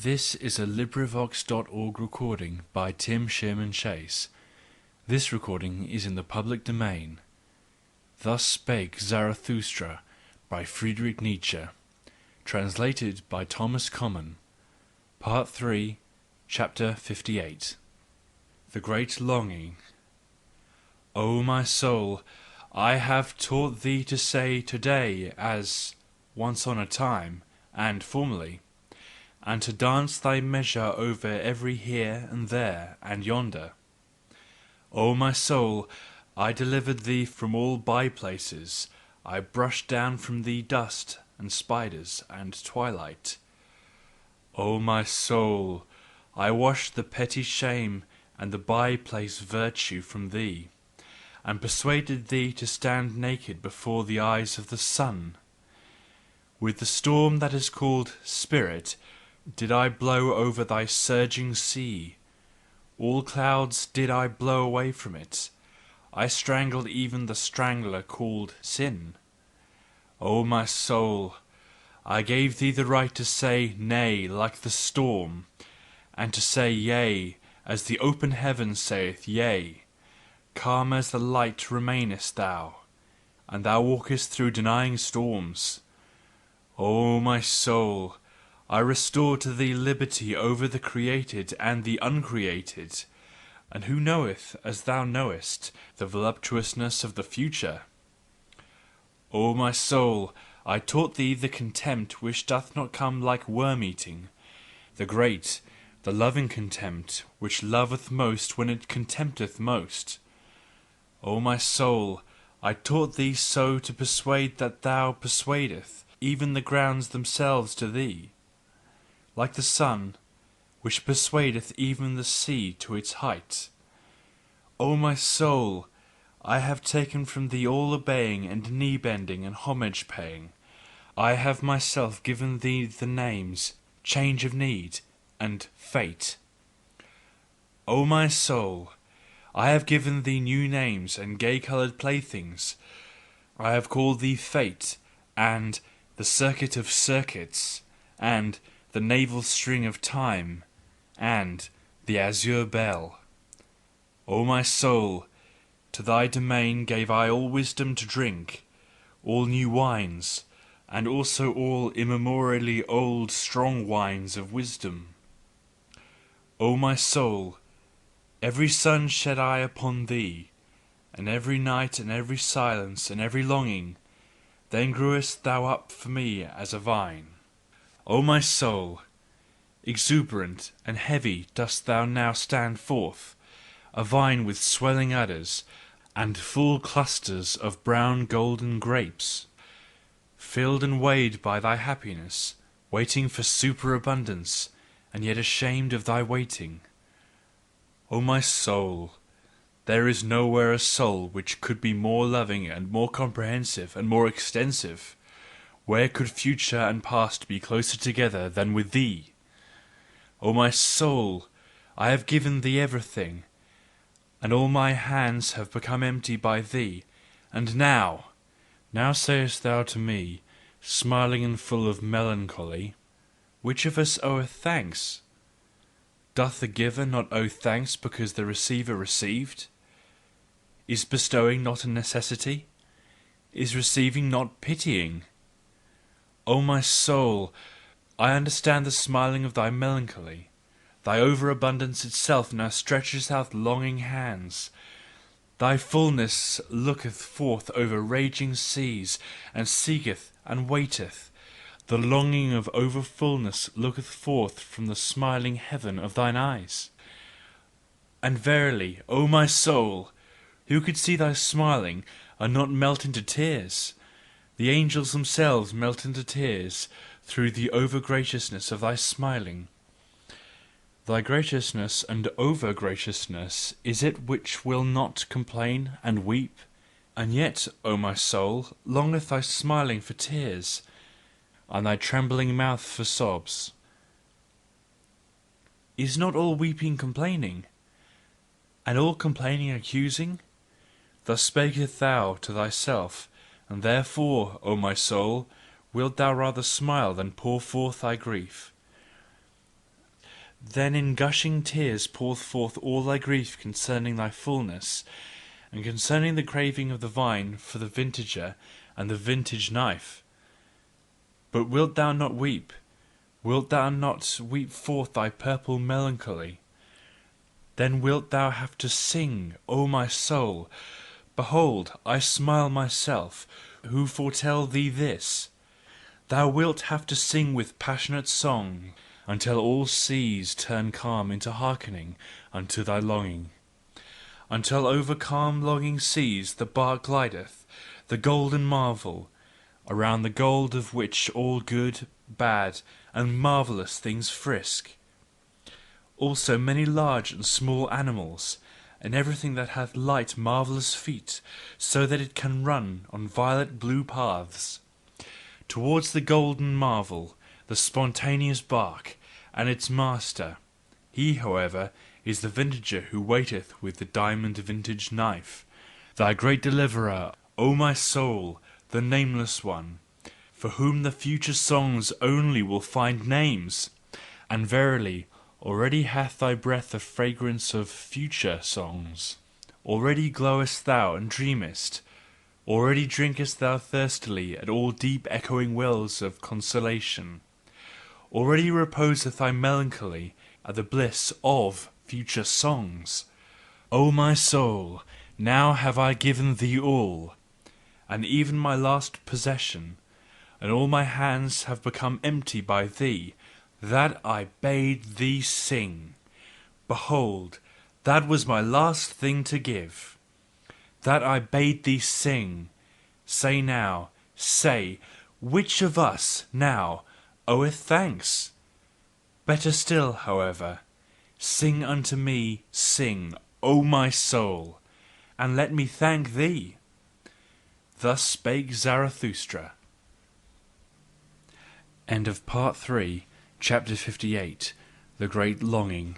This is a LibriVox.org recording by Tim Sherman Chase. This recording is in the public domain. Thus Spake Zarathustra by Friedrich Nietzsche. Translated by Thomas Common. Part 3, Chapter 58. The Great Longing. O my soul, I have taught thee to say today as once on a time, and formerly, and to dance thy measure over every here and there and yonder. O my soul, I delivered thee from all by-places, I brushed down from thee dust and spiders and twilight. O my soul, I washed the petty shame and the by-place virtue from thee, and persuaded thee to stand naked before the eyes of the sun. With the storm that is called spirit did I blow over thy surging sea, all clouds did I blow away from it, I strangled even the strangler called sin. O my soul, I gave thee the right to say nay like the storm, and to say yea as the open heaven saith yea. Calm as the light remainest thou, and thou walkest through denying storms. O my soul, I restore to thee liberty over the created and the uncreated, and who knoweth, as thou knowest, the voluptuousness of the future? O my soul, I taught thee the contempt which doth not come like worm-eating, the great, the loving contempt, which loveth most when it contempteth most. O my soul, I taught thee so to persuade that thou persuadest even the grounds themselves to thee, like the sun, which persuadeth even the sea to its height. O my soul, I have taken from thee all obeying and knee-bending and homage-paying. I have myself given thee the names change of need and fate. O my soul, I have given thee new names and gay-coloured playthings. I have called thee fate, and the circuit of circuits, and the navel string of time, and the azure bell. O my soul, to thy domain gave I all wisdom to drink, all new wines, and also all immemorially old strong wines of wisdom. O my soul, every sun shed I upon thee, and every night and every silence and every longing, then grewest thou up for me as a vine. O my soul, exuberant and heavy dost thou now stand forth, a vine with swelling udders, and full clusters of brown golden grapes, filled and weighed by thy happiness, waiting for superabundance, and yet ashamed of thy waiting. O my soul, there is nowhere a soul which could be more loving and more comprehensive and more extensive. Where could future and past be closer together than with thee? O my soul, I have given thee everything, and all my hands have become empty by thee, and now sayest thou to me, smiling and full of melancholy, which of us oweth thanks? Doth the giver not owe thanks because the receiver received? Is bestowing not a necessity? Is receiving not pitying? O my soul, I understand the smiling of thy melancholy. Thy overabundance itself now stretches out longing hands. Thy fullness looketh forth over raging seas, and seeketh and waiteth. The longing of overfullness looketh forth from the smiling heaven of thine eyes. And verily, O my soul, who could see thy smiling and not melt into tears? The angels themselves melt into tears through the over-graciousness of thy smiling. Thy graciousness and over-graciousness is it which will not complain and weep. And yet, O my soul, longeth thy smiling for tears, and thy trembling mouth for sobs. Is not all weeping complaining, and all complaining accusing? Thus spakest thou to thyself, and therefore, O my soul, wilt thou rather smile than pour forth thy grief. Then in gushing tears pour forth all thy grief concerning thy fulness, and concerning the craving of the vine for the vintager and the vintage knife. But wilt thou not weep? Wilt thou not weep forth thy purple melancholy? Then wilt thou have to sing, O my soul! Behold, I smile myself, who foretell thee this. Thou wilt have to sing with passionate song, until all seas turn calm into hearkening unto thy longing. Until over calm longing seas the bark glideth, the golden marvel, around the gold of which all good, bad, and marvellous things frisk. Also many large and small animals, and everything that hath light marvellous feet, so that it can run on violet blue paths. Towards the golden marvel, the spontaneous bark, and its master. He, however, is the vintager who waiteth with the diamond vintage knife, thy great deliverer, O my soul, the nameless one, for whom the future songs only will find names. And verily, already hath thy breath the fragrance of future songs. Already glowest thou and dreamest. Already drinkest thou thirstily at all deep echoing wells of consolation. Already reposeth thy melancholy at the bliss of future songs. O my soul, now have I given thee all, and even my last possession, and all my hands have become empty by thee, that I bade thee sing. Behold, that was my last thing to give, that I bade thee sing. Say now, say, which of us now oweth thanks? Better still, however, sing unto me, sing, O my soul, and let me thank thee. Thus spake Zarathustra. End of Part 3, Chapter 58. The Great Longing.